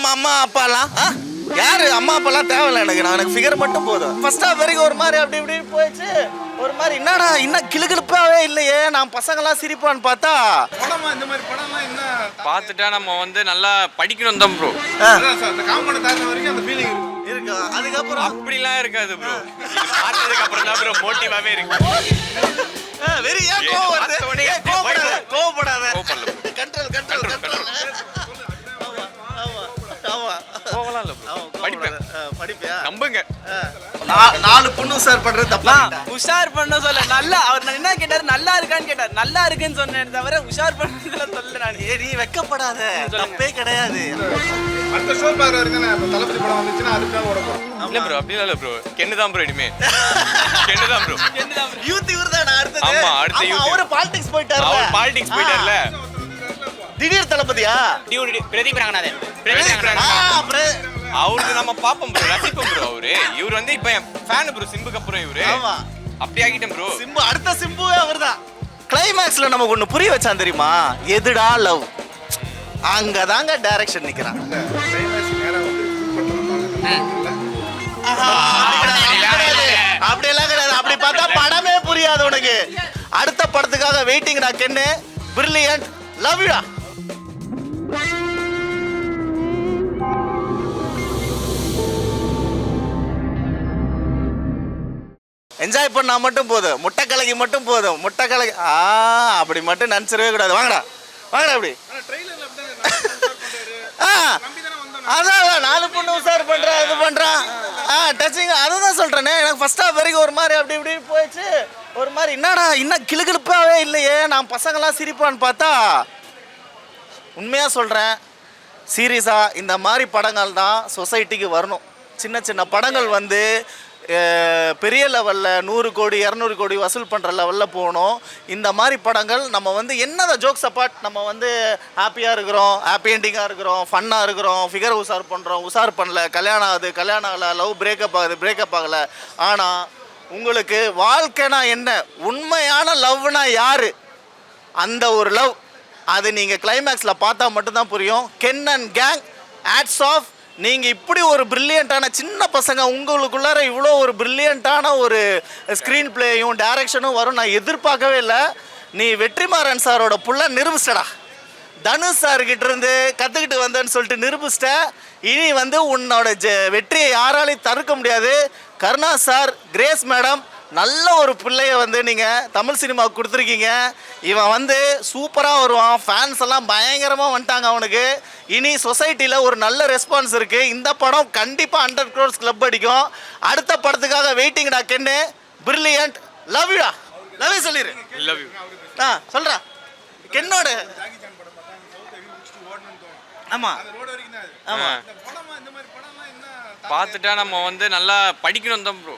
நம்ம அம்மா அப்பாலாம் யாரு அம்மா அப்பாலாம் தேவையில்லை எனக்கு ஃபிகர் மட்டும் போதும். ஃபர்ஸ்ட் ஹாஃப் வரைக்கும் ஒரு மாதிரி அப்படி இப்படி போயிடுச்சு. ஒரு மாதிரி என்னடா இன்னும் கிளுகிழுப்பாவே இல்லையே, நான் பசங்களாம் சிரிப்பான்னு பார்த்தா இந்த மாதிரி படம்லாம் என்ன பார்த்துட்டா நம்ம வந்து நல்லா படிக்கணும் தான் ப்ரோ. அந்த காம்பவுண்ட் தாண்டின வரைக்கும் அந்த ஃபீலிங் இருக்கு. அதுக்கப்புறம் அப்படிலாம் இருக்காது ப்ரோ. பார்த்ததுக்கு அப்புறம் தான் ப்ரோ மோட்டிவாவே இருக்கு. வெரி ஏன் கோவம் வருது? கோவப்படாத. Control control. கோவலாம் இல்ல ப்ரோ. படிப்பேன். படிப்பியா? நம்புங்க. 4 பொண்ணு உஷார் பண்றது தப்பா? உஷார் பண்ண சொல்ல நல்லா அவர் என்ன கேட்டாரு, நல்லா இருக்கான்னு கேட்டார். நல்லா இருக்குன்னு சொன்னேன் தவிர உஷார் பண்ணதுல சொல்ல நான். நீ வெக்கப்படாத, தப்பே கிடையாது. அடுத்த ஷோ பாக்குற வரைக்கும் நான் தளபதி படம் வந்துச்சுன்னா அதுக்காக ஓட போறேன். இல்ல ப்ரோ, அப்படி இல்ல ப்ரோ. கென்னு தான் ப்ரோ இனிமே. கென்னு தான் ப்ரோ. யூத் இவர்தானா அடுத்தது? ஆமா, அடுத்த யூத். அவரு பாலிடிக்ஸ் போயிட்டாரு. அவர் பாலிடிக்ஸ் போயிட்டார்ல. திடீர் தளபதியா? பிரதீப் ரங்கநாதன். அவருக்கு நம்ம பாப்போம் ப்ரோ, ரசிப்போம் ப்ரோ. அவரு இவர் வந்து இப்ப ஃபேன் ப்ரோ சிம்புக்கு அப்புறம் இவரு. ஆமா, அப்படி ஆகிட்டேன் ப்ரோ. சிம்பு அடுத்த சிம்புவே அவர்தான். கிளைமேக்ஸ்ல நமக்கு ஒண்ணு புரிய வச்சான் தெரியுமா? எதுடா லவ், அங்கதாங்க டைரக்ஷன் நிக்கிறான். அப்படியெல்லாம் கிடையாது. அப்படி பார்த்தா படமே புரியாது உனக்கு. அடுத்த படத்துக்காக வெயிட்டிங். நான் கென்னு பிரில்லியன்ட், லவ் யூ. என்ஜாய் பண்ணா மட்டும் போதும், முட்டை கலக்கி மட்டும் போதும். முட்டை கலக்கி அப்படி மட்டும் நினச்சிடவே கூடாது. வாங்கடா அப்படி. அதான் 4 பொண்ணு உஷார் பண்றான், இது பண்றான், டச்சிங். அதுதான் சொல்றேனே, எனக்கு ஃபர்ஸ்ட் ஹாஃப் வரைக்கும் ஒரு மாதிரி அப்படி இப்படி போயிடுச்சு. ஒரு மாதிரி என்னடா இன்னும் கிளுகிழுப்பாவே இல்லையே, நான் பசங்களாம் சிரிப்பான்னு பார்த்தா உண்மையா சொல்றேன், சீரியஸா இந்த மாதிரி படங்கள் தான் சொசைட்டிக்கு வரணும். சின்ன சின்ன படங்கள் வந்து பெரிய லெவலில் 100 கோடி 200 கோடி வசூல் பண்ணுற லெவலில் போகணும். இந்த மாதிரி படங்கள் நம்ம வந்து என்னதான் ஜோக்ஸ் அப்பார்ட், நம்ம வந்து ஹாப்பியாக இருக்கிறோம், ஹாப்பி எண்டிங்காக இருக்கிறோம், ஃபன்னாக இருக்கிறோம், ஃபிகர் உஷார் பண்ணுறோம், உஷார் பண்ணல, கல்யாணம் ஆகுது, கல்யாணம் ஆகலை, லவ் பிரேக்கப் ஆகுது, பிரேக்கப் ஆகலை. ஆனால் உங்களுக்கு வாழ்க்கைனா என்ன, உண்மையான லவ்னா யார், அந்த ஒரு லவ், அது நீங்கள் கிளைமேக்ஸில் பார்த்தா மட்டும்தான் புரியும். Ken and gang, hats off. நீங்கள் இப்படி ஒரு பிரில்லியண்ட்டான சின்ன பசங்க, உங்களுக்குள்ளார இவ்வளோ ஒரு பிரில்லியண்ட்டான ஒரு ஸ்க்ரீன் பிளேயும் டைரக்ஷனும் வரும் நான் எதிர்பார்க்கவே இல்லை. நீ வெற்றிமாறன் சாரோட புள்ள நிரூபிச்சிட்டடா. தனுஷ் சார்கிட்ட இருந்து கற்றுக்கிட்டு வந்தேன்னு சொல்லிட்டு நிரூபிச்சிட்ட. இனி வந்து உன்னோட வெற்றியை யாராலையும் தடுக்க முடியாது. கருணா சார், கிரேஸ் மேடம், நல்ல ஒரு பிள்ளைய வந்து நீங்கள் தமிழ் சினிமாவுக்கு கொடுத்துருக்கீங்க. இவன் வந்து சூப்பராக வருவான். ஃபேன்ஸ் எல்லாம் பயங்கரமாக வந்துட்டாங்க அவனுக்கு. இனி சொசைட்டியில் ஒரு நல்ல ரெஸ்பான்ஸ் இருக்குது. இந்த படம் கண்டிப்பாக 100 crores கிளப் அடிக்கும். அடுத்த படத்துக்காக வெயிட்டிங்டா கென்னு. பிரில்லியன்ட், லவ் யூடா. லவ் யூ சொல்லிடு. Love you. சொல்கிறா கென்னோட. ஆமாம் ஆமாம், பார்த்துட்டா நம்ம வந்து நல்லா படிக்கணும் தான் ப்ரோ.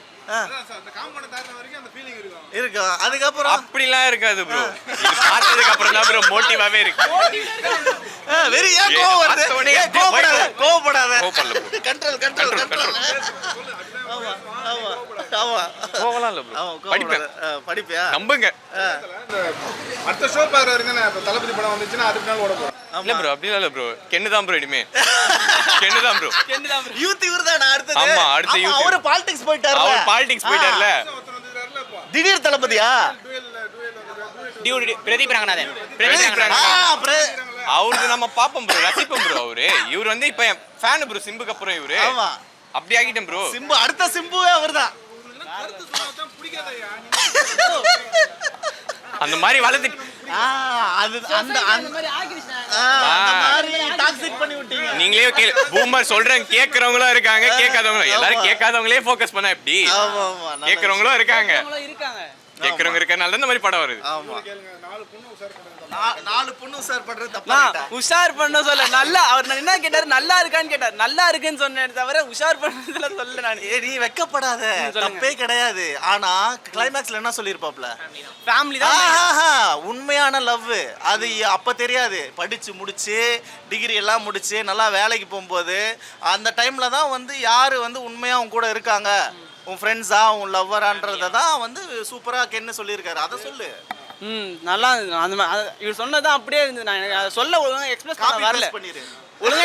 இருக்கு. அதுக்கப்புறம் அப்படிலாம் இருக்காது ப்ரோ. பார்த்ததுக்கு அப்புறம் தான் ப்ரோ மோட்டிவாவே இருக்கு. வெரி ஏன் கோவம் வருது? கோவப்படாத. கண்ட்ரோல். கோவலாம் இல்ல ப்ரோ. படிப்பேன். படிப்பியா? நம்புங்க. அடுத்த ஷோ பாக்குற வரைக்கும் நான் தளபதி படம் வந்துச்சுன்னா அதுக்காக ஓட போறேன். இல்ல ப்ரோ, அப்படி இல்ல ப்ரோ. கென்னு தான் ப்ரோ இனிமே. கென்னு தான் ப்ரோ. யூத் இவர்தானா அடுத்தது? ஆமா, அடுத்த யூத். அவரு பாலிடிக்ஸ் போயிட்டார்ல. அவர் பாலிடிக்ஸ் போயிட்டார்ல. திடீர் தளபதியா? பிரதீப் ரங்கநாதன். அவருக்கு நம்ம பாப்போம் ப்ரோ, ரசிப்போம் ப்ரோ. அவரு இவர் வந்து இப்ப ஃபேன் ப்ரோ சிம்புக்கு அப்புறம் இவரு. ஆமா, அப்படி ஆகிட்டேன் ப்ரோ. சிம்பு அடுத்த சிம்புவே அவர்தான். அந்த மாதிரி வளர்த்து அது அந்த மாதிரி டாக்ஸிக் பண்ணி விட்டீங்க. நீங்களே பூமர் சொல்றேன், கேக்குறவங்களும் இருக்காங்க, கேட்காதவங்களும். எல்லாரும் கேட்காதவங்களே ஃபோக்கஸ் பண்ணா எப்படி? கேக்குறவங்களும் இருக்காங்க, கேக்குறவங்க இருக்கறனால இந்த மாதிரி படம் வருது. ஆமா, 4 பொண்ணு உஷார் பண்றது தப்பா? உஷார் பண்ண சொல்ல நல்லா அவர் என்ன கேட்டாரு, நல்லா இருக்கான்னு கேட்டார். நல்லா இருக்குன்னு சொன்னேன் தவிர உஷார் பண்ணதுல சொல்ல நான். நீ வெக்கப்படாத, தப்பே கிடையாது. ஆனா கிளைமேக்ஸ்ல என்ன சொல்லிருப்பாப்ல? ஃபேமிலி தான் உண்மையான லவ். அது அப்ப தெரியாது. படிச்சு முடிச்சு டிகிரி எல்லாம் முடிச்சு நல்லா வேலைக்கு போகும்போது அந்த டைம்ல தான் வந்து யாரு வந்து உண்மையா உன் கூட இருக்காங்க, உன் ஃப்ரெண்ட்ஸா உன் லவ்வரான்றதை தான் வந்து சூப்பரா கென்னு சொல்லியிருக்காரு. அதை சொல்லு. நல்லா இருந்தது. அந்த இவர் சொன்னதான் அப்படியே இருந்தது. நான் சொல்ல ஒழுங்கா எக்ஸ்பிரஸ் பண்ண வரல. பண்ணிரு. ஒழுங்கா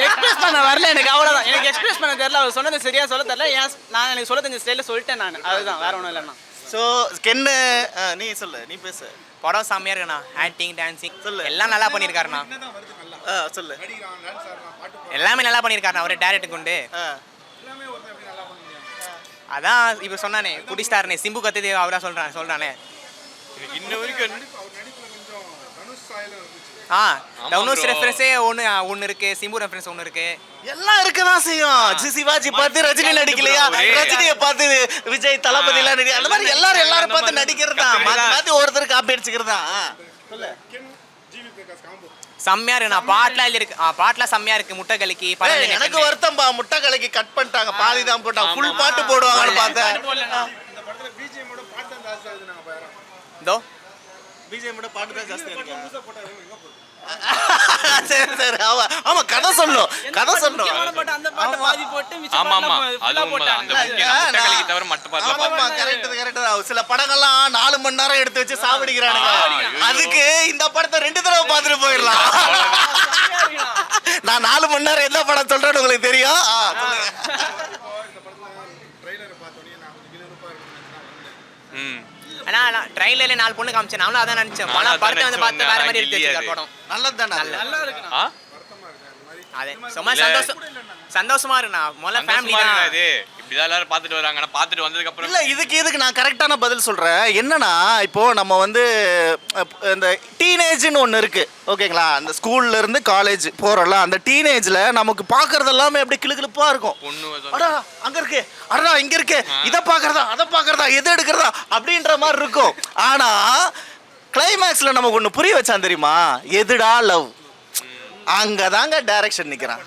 எக்ஸ்பிரஸ் பண்ண வரல எனக்கு அவ்வளோதான். எனக்கு எக்ஸ்பிரஸ் பண்ண தெரியல, அவர் சொன்னது சரியா சொல்ல தெரியல. நான் எனக்கு சொல்ல தெரிஞ்ச ஸ்டைலில் சொல்லிட்டேன் நான். அதுதான், வேற ஒன்றும் இல்லைண்ணா. ஸோ கென்னு நீ சொல்லு, நீ பேசு. படம் செம்மையா இருக்குண்ணா. ஆக்டிங், டான்சிங் சொல்லு. எல்லாம் நல்லா பண்ணியிருக்காருண்ணா. சொல்லு. எல்லாமே நல்லா பண்ணியிருக்காருண்ணா. அவரு டேரக்ட் கொண்டு அதான் இப்போ சொன்னானே குடிஸ்டார்னே சிம்பு கத்து அவரா சொல்றானே. இன்ன வரைக்கும் டவுனோஸ் ரெஃபரன்ஸே ஒன்று இருக்கு, சிம்பு ரெஃபரன்ஸ் ஒன்று இருக்கு. எல்லாம் இருக்கதான் செய்யும். சிவாஜி பார்த்து ரஜினி நடிக்கலையா, ரஜினியை பார்த்து விஜய் தளபதி எல்லாம் நடி, அந்த மாதிரி எல்லாரும் பார்த்து நடிக்கிறதா, மாத்தி ஒருத்தர் காப்பி அடிச்சுக்கிறதா. செம்மையா இருக்கு. நான் பாட்டுலாம் இருக்கு, பாட்டுலாம் செம்மையா இருக்கு. முட்டை கலக்கி படம் எனக்கு வருத்தம் பா, முட்டை கலக்கி கட் பண்ணிட்டாங்க, பாதி தான் போட்டாங்க, ஃபுல் பாட்டு போடுவாங்கன்னு பார்த்தேன். இதோ பிஜிஎம் பாட்டு தான் ஜாஸ்தி இருக்கு. சரி சரி, ஆமா கதை சொல்லும், கதை சொல்லும். அந்த பாட்டை பாதி போட்டு மிச்ச ஆமா ஆமா பாட்டை அது ஃபுல்லா உண்மைதான். அந்த போட்டாங்க. முட்டை கலக்கி தவிர மற்ற பாட்டுல ஆமா கரெக்ட் தான். சில படங்கள்லாம் 4 மணி நேரம் எடுத்து வச்சு சாவடிக்கிறானுங்க. அதுக்கு இந்த படத்தை 2 தடவை பார்த்துட்டு போயிடலாம். நான் 4 மணி நேரம் எந்த படம் சொல்றேன்னு உங்களுக்கு தெரியும். ஆனா ட்ரைலர்ல 4 பொண்ணு காமிச்சேன், நானும் அதான் நினைச்சேன். படத்தை வந்து பார்த்து வேற மாதிரி எடுத்து வச்சிருக்காரு படம். நல்லது தானே. நல்லா இருக்குண்ணா. அது சும்மா சந்தோஷமா இருக்குண்ணா. முதல்ல ஃபேமிலி தான் இது இப்படிதான் எல்லாரும் பார்த்துட்டு வராங்க. ஆனா பார்த்துட்டு வந்ததுக்கு அப்புறம் இல்ல இதுக்கு நான் கரெக்டான பதில் சொல்றேன். என்னன்னா இப்போ நம்ம வந்து இந்த டீனேஜ்னு ஒன்று இருக்கு, ஓகேங்களா? அந்த ஸ்கூல்ல இருந்து காலேஜ் போறோம்ல, அந்த டீனேஜ்ல நமக்கு பாக்குறது எல்லாமே அப்படியே கிளுகிளுப்பா இருக்கும். அடா அங்க இருக்கு, அடா இங்க இருக்கு, இதை பாக்குறதா அதை பாக்குறதா எதை எடுக்கிறதா அப்படின்ற மாதிரி இருக்கும். ஆனா கிளைமேக்ஸ்ல நமக்கு ஒண்ணு புரிய வச்சான் தெரியுமா? எதுடா லவ், அங்கதாங்க டைரக்ஷன் நிக்கிறான்.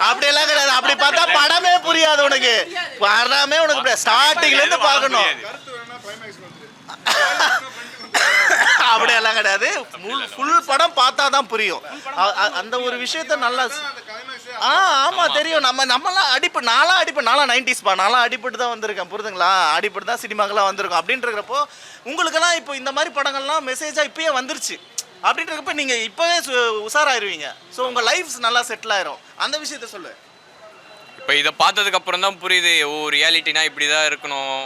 அப்படியெல்லாம் கிடையாது. அப்படி பார்த்தா படமே புரியாது உனக்கு. படமே உனக்கு ஸ்டார்டிங்ல இருந்து பார்க்கணும். அப்படியெல்லாம் கிடையாது. ஃபுல் படம் பார்த்தா தான் புரியும். அந்த ஒரு விஷயத்த நல்லா ஆமா தெரியும். நம்மலாம் நான்லாம் 90s பா, நான்லாம் அடிப்பட்டு தான் வந்திருக்கேன், புரியுதுங்களா? அடிப்பட்டு தான் சினிமாக்கெல்லாம் வந்திருக்கோம். அப்படின்றப்போ உங்களுக்கெல்லாம் இப்போ இந்த மாதிரி படங்கள்லாம் மெசேஜா இப்பயே வந்துருச்சு. அப்படின்றப்ப நீங்க இப்பவே உஷாராயிருவீங்க. ஸோ உங்க லைஃப் நல்லா செட்டில் ஆயிரும். அந்த விஷயத்த சொல்லு. இப்போ இதை பார்த்ததுக்கு அப்புறம் தான் புரியுது, ஓ ரியாலிட்டினா இப்படிதான் இருக்கணும்.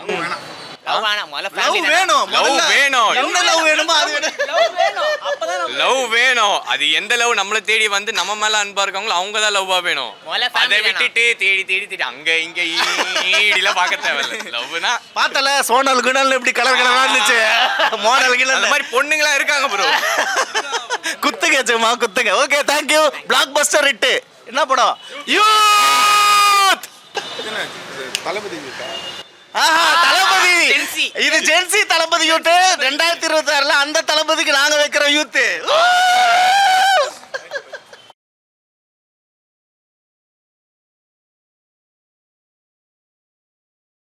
லவ் வேணாம், முதல்ல லவ் ஃபேமிலி வேணும். லவ் வேணும். என்ன லவ் வேணுமோ அது வேணும். லவ் வேணும். அது எந்த லவ் நம்மள தேடி வந்து நம்ம மேல அன்பா இருக்காங்களோ அவங்க தான் லவ்வா வேணும். முதல்ல family அதை விட்டுட்டு தேடி அங்க இங்க ஈடிலாம் பார்க்க தேவையில்ல. லவ்னா பார்த்தல சோனல் குணல் எப்படி கலர் கலரா இருந்துச்சு, மாடல் கிளர். அந்த மாதிரி பொண்ணுங்களா இருக்காங்க ப்ரோ. குத்துங்க சும்மா குத்துங்க. Okay thank you. பிளாக் பஸ்டர் ஹிட். என்ன படம்? யூத். தளபதி தளபதி. ஜென்சி. இது ஜென்சி தளபதி யூத் 2026ல அந்த தளபதிக்கு நாங்க வைக்கிற யூத்.